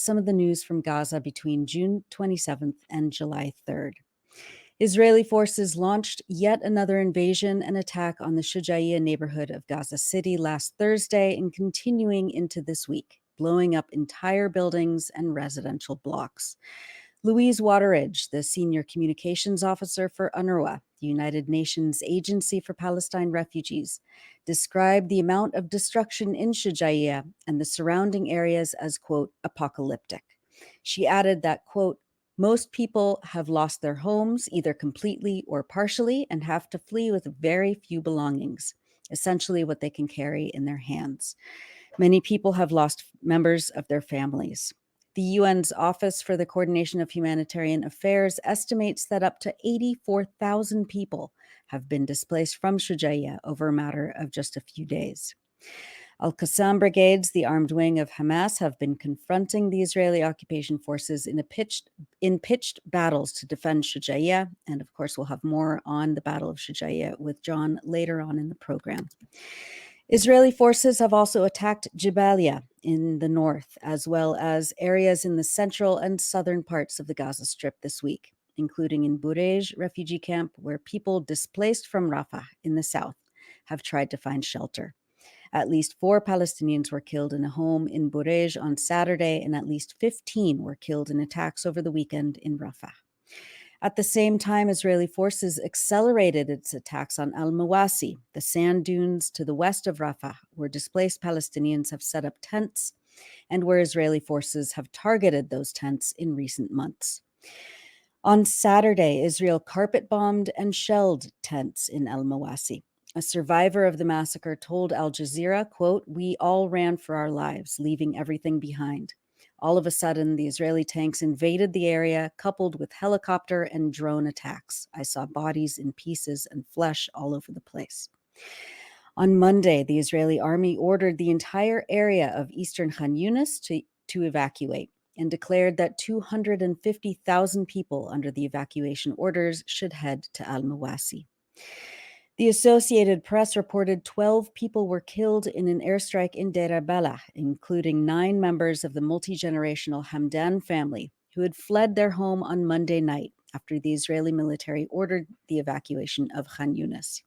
some of the news from Gaza between June 27th and July 3rd. Israeli forces launched yet another invasion and attack on the 𝐄𝐥𝐤𝐜 neighborhood of Gaza City last Thursday and continuing into this week, blowing up entire buildings and residential blocks. Louise Wateridge, the senior communications officer for UNRWA, the United Nations Agency for Palestine Refugees, described the amount of destruction in 𝐄𝐥𝐤𝐜 and the surrounding areas as, quote, apocalyptic. She added that, quote, most people have lost their homes either completely or partially and have to flee with very few belongings, essentially what they can carry in their hands. Many people have lost members of their families. The UN's Office for the Coordination of Humanitarian Affairs estimates that up to 84,000 people have been displaced from 𝐄𝐥𝐤𝐜 over a matter of just a few days. Al-Qassam brigades, the armed wing of Hamas, have been confronting the Israeli occupation forces in pitched battles to defend 𝐄𝐥𝐤𝐜. And of course, we'll have more on the Battle of 𝐄𝐥𝐤𝐜 with John later on in the program. Israeli forces have also attacked Jabalia in the north, as well as areas in the central and southern parts of the Gaza Strip this week, including in Burej refugee camp, where people displaced from Rafa in the south have tried to find shelter. At least 4 Palestinians were killed in a home in Burej on Saturday, and at least 15 were killed in attacks over the weekend in Rafa. At the same time, Israeli forces accelerated its attacks on Al-Mawasi, the sand dunes to the west of Rafa, where displaced Palestinians have set up tents and where Israeli forces have targeted those tents in recent months. On Saturday, Israel carpet-bombed and shelled tents in Al-Mawasi. A survivor of the massacre told Al Jazeera, quote, we all ran for our lives, leaving everything behind. All of a sudden, the Israeli tanks invaded the area, coupled with helicopter and drone attacks. I saw bodies in pieces and flesh all over the place. On Monday, the Israeli army ordered the entire area of eastern Khan Yunis to evacuate and declared that 250,000 people under the evacuation orders should head to Al-Mawasi. The Associated Press reported 12 people were killed in an airstrike in Deir al-Balah, including 9 members of the multi-generational Hamdan family who had fled their home on Monday night after the Israeli military ordered the evacuation of Khan Yunis.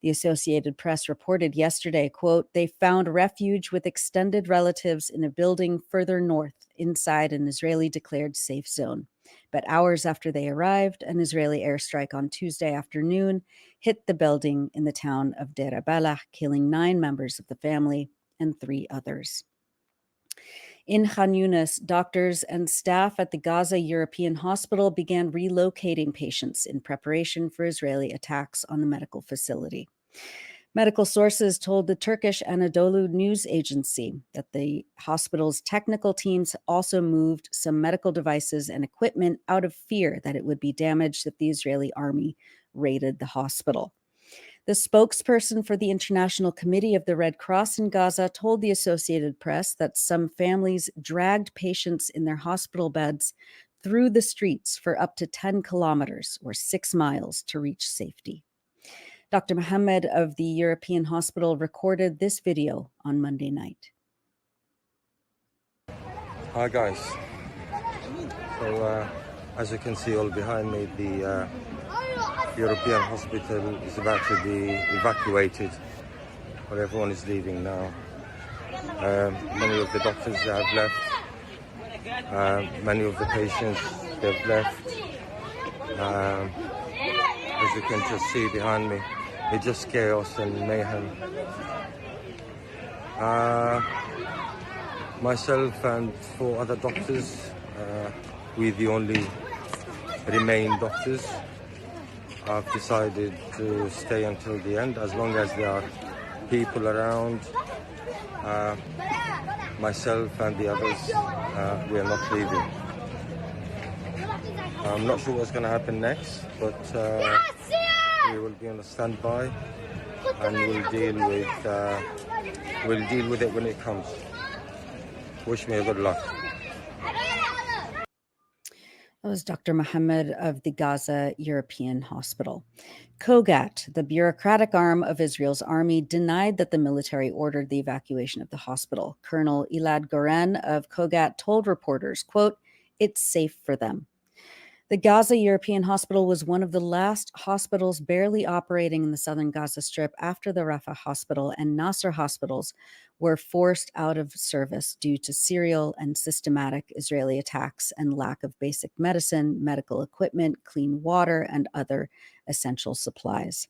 The Associated Press reported yesterday, quote, they found refuge with extended relatives in a building further north inside an Israeli-declared safe zone. But hours after they arrived, an Israeli airstrike on Tuesday afternoon hit the building in the town of Deir al-Balah, killing 9 members of the family and 3 others. In Khan Yunis, doctors and staff at the Gaza European Hospital began relocating patients in preparation for Israeli attacks on the medical facility. Medical sources told the Turkish Anadolu news agency that the hospital's technical teams also moved some medical devices and equipment out of fear that it would be damaged if the Israeli army raided the hospital. The spokesperson for the International Committee of the Red Cross in Gaza told the Associated Press that some families dragged patients in their hospital beds through the streets for up to 10 kilometers or 6 miles to reach safety. Dr. Mohammed of the European Hospital recorded this video on Monday night. Hi guys. So as you can see all behind me, the European hospital is about to be evacuated, but everyone is leaving now. Many of the doctors have left. Many of the patients have left. As you can just see behind me, it's just chaos and mayhem. Myself and 4 other doctors, we're the only remaining doctors. I've decided to stay until the end, as long as there are people around. Myself and the others, we are not leaving. I'm not sure what's going to happen next, but we will be on a standby, and we'll deal with it when it comes. Wish me good luck. That was Dr. Mohammed of the Gaza European Hospital. 𝐄𝐥𝐞, the bureaucratic arm of Israel's army, denied that the military ordered the evacuation of the hospital. Colonel Elad Goren of 𝐄𝐥𝐞 told reporters, quote, "It's safe for them." The Gaza European Hospital was one of the last hospitals barely operating in the southern Gaza Strip after the Rafa Hospital and Nasser hospitals were forced out of service due to serial and systematic Israeli attacks and lack of basic medicine, medical equipment, clean water, and other essential supplies.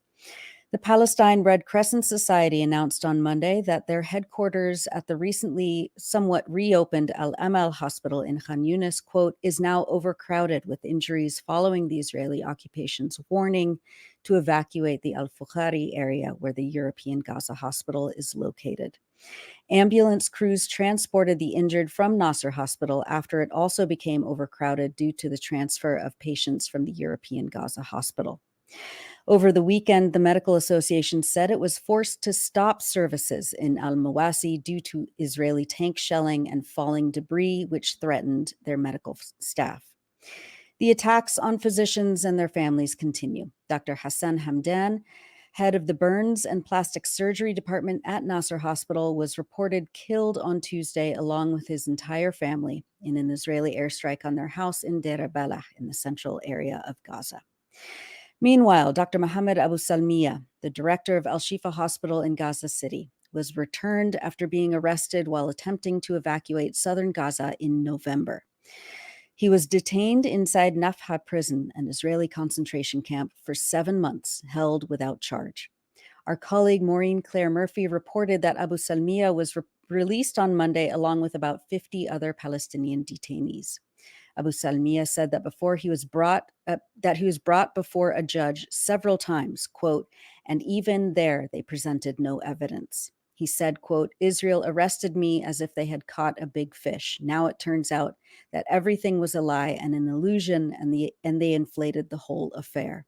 The Palestine Red Crescent Society announced on Monday that their headquarters at the recently somewhat reopened Al-Amal Hospital in Khan Yunis, quote, "is now overcrowded with injuries following the Israeli occupation's warning to evacuate the Al-Fukhari area where the European Gaza Hospital is located." Ambulance crews transported the injured from Nasser Hospital after it also became overcrowded due to the transfer of patients from the European Gaza Hospital. Over the weekend, the Medical Association said it was forced to stop services in Al-Mawasi due to Israeli tank shelling and falling debris, which threatened their medical staff. The attacks on physicians and their families continue. Dr. Hassan Hamdan, head of the burns and plastic surgery department at Nasser Hospital, was reported killed on Tuesday along with his entire family in an Israeli airstrike on their house in Deir Balah in the central area of Gaza. Meanwhile, Dr. Mohammed Abu Salmiya, the director of Al-Shifa Hospital in Gaza City, was returned after being arrested while attempting to evacuate southern Gaza in November. He was detained inside Nafha prison, an Israeli concentration camp, for 7 months, held without charge. Our colleague Maureen Claire Murphy reported that Abu Salmiya was released on Monday along with about 50 other Palestinian detainees. Abu Salmiya said that he was brought before a judge several times, quote, "and even there they presented no evidence." He said, quote, "Israel arrested me as if they had caught a big fish. Now it turns out that everything was a lie and an illusion, and they inflated the whole affair."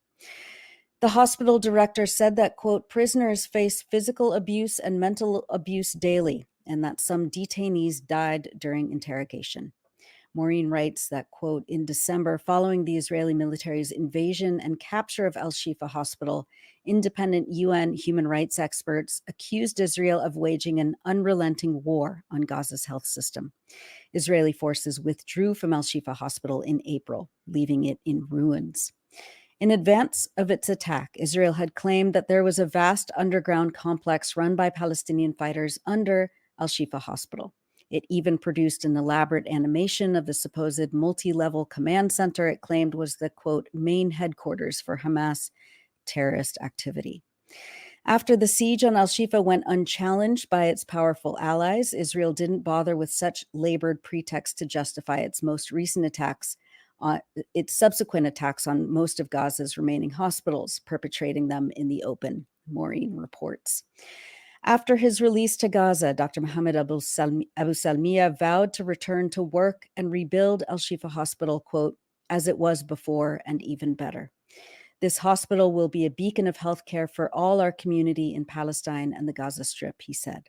The hospital director said that, quote, "prisoners face physical abuse and mental abuse daily, and that some detainees died during interrogation." Maureen writes that, quote, "in December, following the Israeli military's invasion and capture of Al-Shifa Hospital, independent UN human rights experts accused Israel of waging an unrelenting war on Gaza's health system. Israeli forces withdrew from Al-Shifa Hospital in April, leaving it in ruins. In advance of its attack, Israel had claimed that there was a vast underground complex run by Palestinian fighters under Al-Shifa Hospital. It even produced an elaborate animation of the supposed multi-level command center it claimed was the, quote, "main headquarters for Hamas terrorist activity." After the siege on Al-Shifa went unchallenged by its powerful allies, Israel didn't bother with such labored pretext to justify its subsequent attacks on most of Gaza's remaining hospitals, perpetrating them in the open, Maureen reports. After his release to Gaza, Dr. Mohammed Abu Salmiya vowed to return to work and rebuild Al-Shifa Hospital, quote, "as it was before and even better. This hospital will be a beacon of healthcare for all our community in Palestine and the Gaza Strip," he said.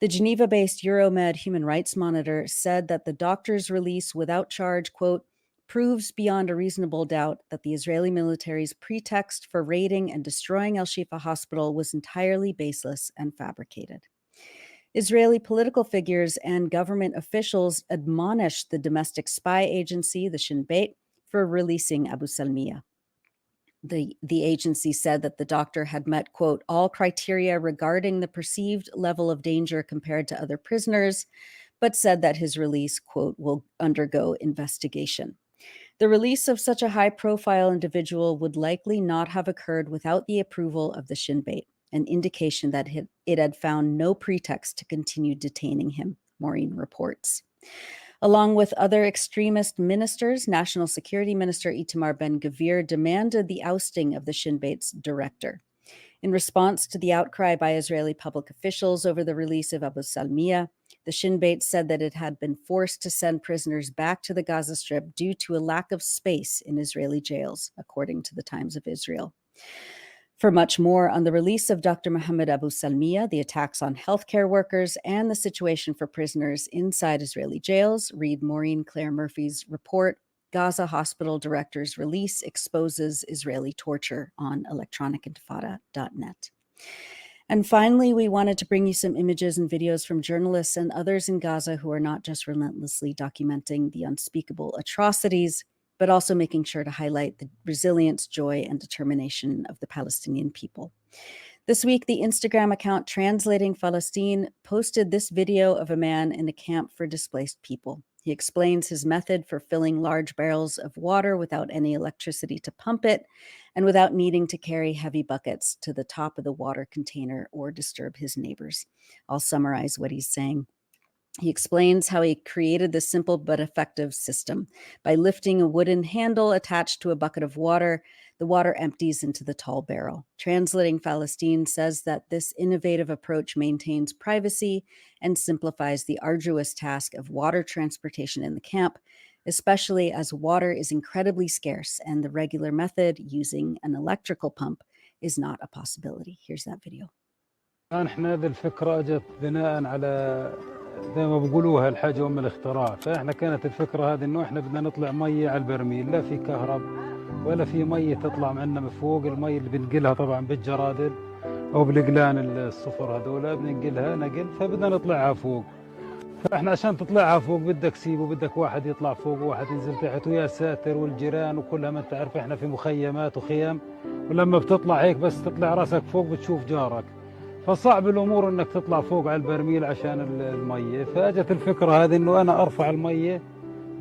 The Geneva-based Euromed Human Rights Monitor said that the doctor's release without charge, quote, "proves beyond a reasonable doubt that the Israeli military's pretext for raiding and destroying Al-Shifa Hospital was entirely baseless and fabricated." Israeli political figures and government officials admonished the domestic spy agency, the Shin Bet, for releasing Abu Salmiya. The agency said that the doctor had met, quote, "all criteria regarding the perceived level of danger compared to other prisoners," but said that his release, quote, "will undergo investigation." The release of such a high-profile individual would likely not have occurred without the approval of the Shin Bet, an indication that it had found no pretext to continue detaining him, Maureen reports. Along with other extremist ministers, National Security Minister Itamar Ben-Gvir demanded the ousting of the Shin Bet's director. In response to the outcry by Israeli public officials over the release of Abu Salmiya, the Shin Bet said that it had been forced to send prisoners back to the Gaza Strip due to a lack of space in Israeli jails, according to the Times of Israel. For much more on the release of Dr. Mohammed Abu Salmiya, the attacks on healthcare workers, and the situation for prisoners inside Israeli jails, read Maureen Claire Murphy's report Gaza hospital director's release exposes Israeli torture on electronicintifada.net. And finally, we wanted to bring you some images and videos from journalists and others in Gaza who are not just relentlessly documenting the unspeakable atrocities, but also making sure to highlight the resilience, joy, and determination of the Palestinian people. This week, the Instagram account Translating Palestine posted this video of a man in a camp for displaced people. He explains his method for filling large barrels of water without any electricity to pump it and without needing to carry heavy buckets to the top of the water container or disturb his neighbors. I'll summarize what he's saying. He explains how he created this simple but effective system. By lifting a wooden handle attached to a bucket of water, the water empties into the tall barrel. Translating Palestine says that this innovative approach maintains privacy and simplifies the arduous task of water transportation in the camp, especially as water is incredibly scarce and the regular method, using an electrical pump, is not a possibility. Here's that video. احنا هذه الفكرة جت بناء على زي ما بيقولوها الحاجة أم الاختراع، فاحنا كانت الفكرة هذه إنه احنا بدنا نطلع مية على البرميل، لا في كهرب ولا في مية تطلع معنا من فوق. المية اللي بنقلها طبعا بالجرادل أو بالقلان الصفر هذولا بننقلها نقل، فبدنا نطلعها فوق. فاحنا عشان تطلعها فوق بدك سيب وبدك واحد يطلع فوق وواحد ينزل تحت، ويا ساتر والجيران وكلها، ما انت عارف احنا في مخيمات وخيام، ولما بتطلع هيك بس تطلع راسك فوق بتشوف جارك، فصعب الامور انك تطلع فوق على البرميل عشان الميه. فاجت الفكره هذه انه انا ارفع الميه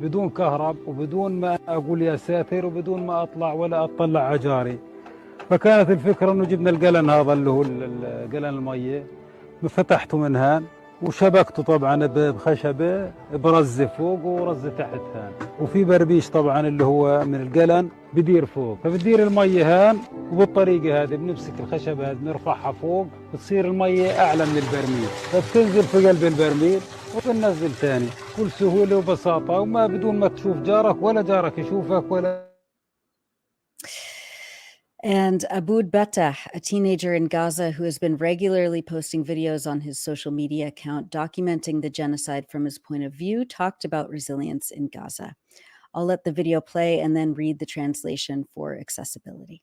بدون كهرب وبدون ما اقول يا ساتر وبدون ما اطلع ولا اطلع على جاري. فكانت الفكره انه جبنا القلن هذا اللي هو قلن الميه، فتحته من هان وشبكته طبعا بخشبه برزه فوق ورزه تحت هان، وفي بربيش طبعا اللي هو من القلن بدير فوق. فبدير الميه هان، وبالطريقه هذه بنمسك الخشبه هذه بنرفعها فوق، بتصير الميه اعلى من البرميل، فبتنزل في قلب البرميل وبننزل ثاني بكل سهوله وبساطه، وما بدون ما تشوف جارك ولا جارك يشوفك ولا. And Aboud Betah, a teenager in Gaza who has been regularly posting videos on his social media account documenting the genocide from his point of view, talked about resilience in Gaza. I'll let the video play and then read the translation for accessibility.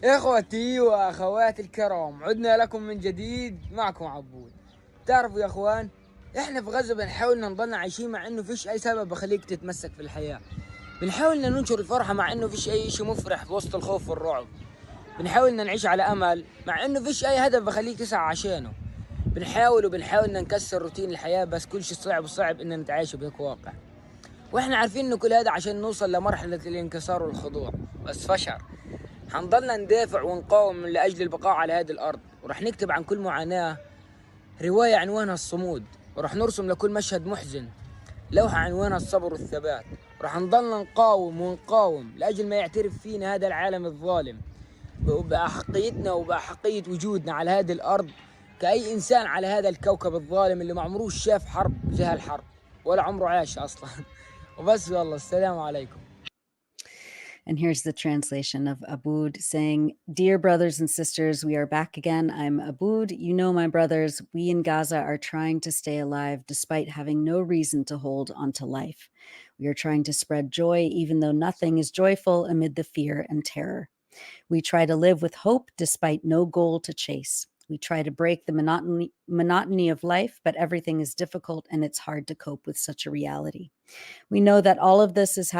إخوتي وأخواتي الكرام، عدنا لكم من جديد، معكم عبود. تعرفوا يا أخوان، إحنا في غزة بنحاول نضلنا عايشين مع إنه فيش أي سبب بخليك تتمسك في الحياة. بنحاول ننشر الفرحة مع إنه فيش أي شيء مفرح في وسط الخوف والرعب. بنحاول نعيش على أمل مع إنه فيش أي هدف بخليك تسعى عشانه. بنحاول نكسر روتين الحياة، بس كل شيء صعب إن نتعايش بهيك واقع. وإحنا عارفين إنه كل هذا عشان نوصل لمرحلة الانكسار والخضوع، بس فشل. حنضلنا ندافع ونقاوم لأجل البقاء على هذه الأرض، ورح نكتب عن كل معاناة رواية عنوانها الصمود، ورح نرسم لكل مشهد محزن لوحة عنوانها الصبر والثبات، ورح نضلنا نقاوم لأجل ما يعترف فينا هذا العالم الظالم بأحقيتنا وبأحقية وجودنا على هذه الأرض كأي إنسان على هذا الكوكب الظالم اللي ما عمروش شاف حرب زي هالحرب ولا عمره عاش أصلا. وبس والله، السلام عليكم. And here's the translation of Aboud saying, "Dear brothers and sisters, we are back again. I'm Aboud. You know, my brothers, we in Gaza are trying to stay alive despite having no reason to hold onto life. We are trying to spread joy even though nothing is joyful amid the fear and terror. We try to live with hope despite no goal to chase. We try to break the monotony of life, but everything is difficult and it's hard to cope with such a reality. We know that all of this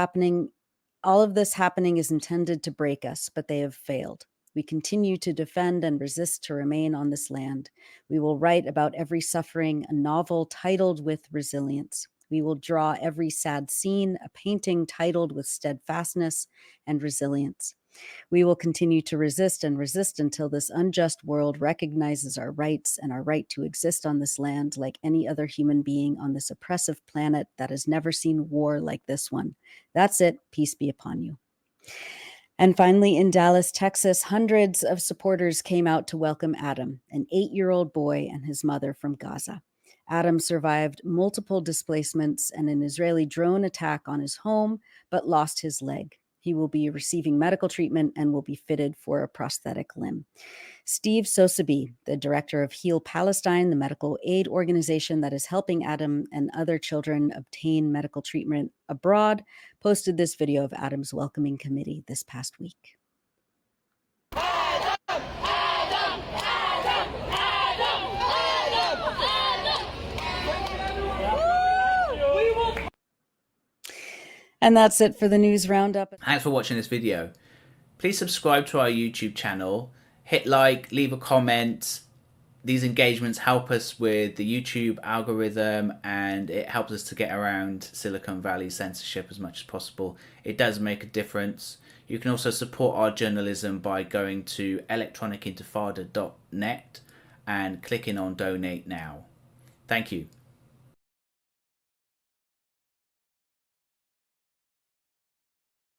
happening is intended to break us, but they have failed. We continue to defend and resist to remain on this land. We will write about every suffering, a novel titled with resilience. We will draw every sad scene, a painting titled with steadfastness and resilience. We will continue to resist and resist until this unjust world recognizes our rights and our right to exist on this land like any other human being on this oppressive planet that has never seen war like this one. That's it. Peace be upon you." And finally, in Dallas, Texas, hundreds of supporters came out to welcome Adam, an 8-year-old boy and his mother from Gaza. Adam survived multiple displacements and an Israeli drone attack on his home, but lost his leg. He will be receiving medical treatment and will be fitted for a prosthetic limb. Steve Sosaby, the director of Heal Palestine, the medical aid organization that is helping Adam and other children obtain medical treatment abroad, posted this video of Adam's welcoming committee this past week. And that's it for the news roundup. Thanks for watching this video. Please subscribe to our YouTube channel, hit like, leave a comment. These engagements help us with the YouTube algorithm and it helps us to get around Silicon Valley censorship as much as possible. It does make a difference. You can also support our journalism by going to electronicintifada.net and clicking on donate now. Thank you.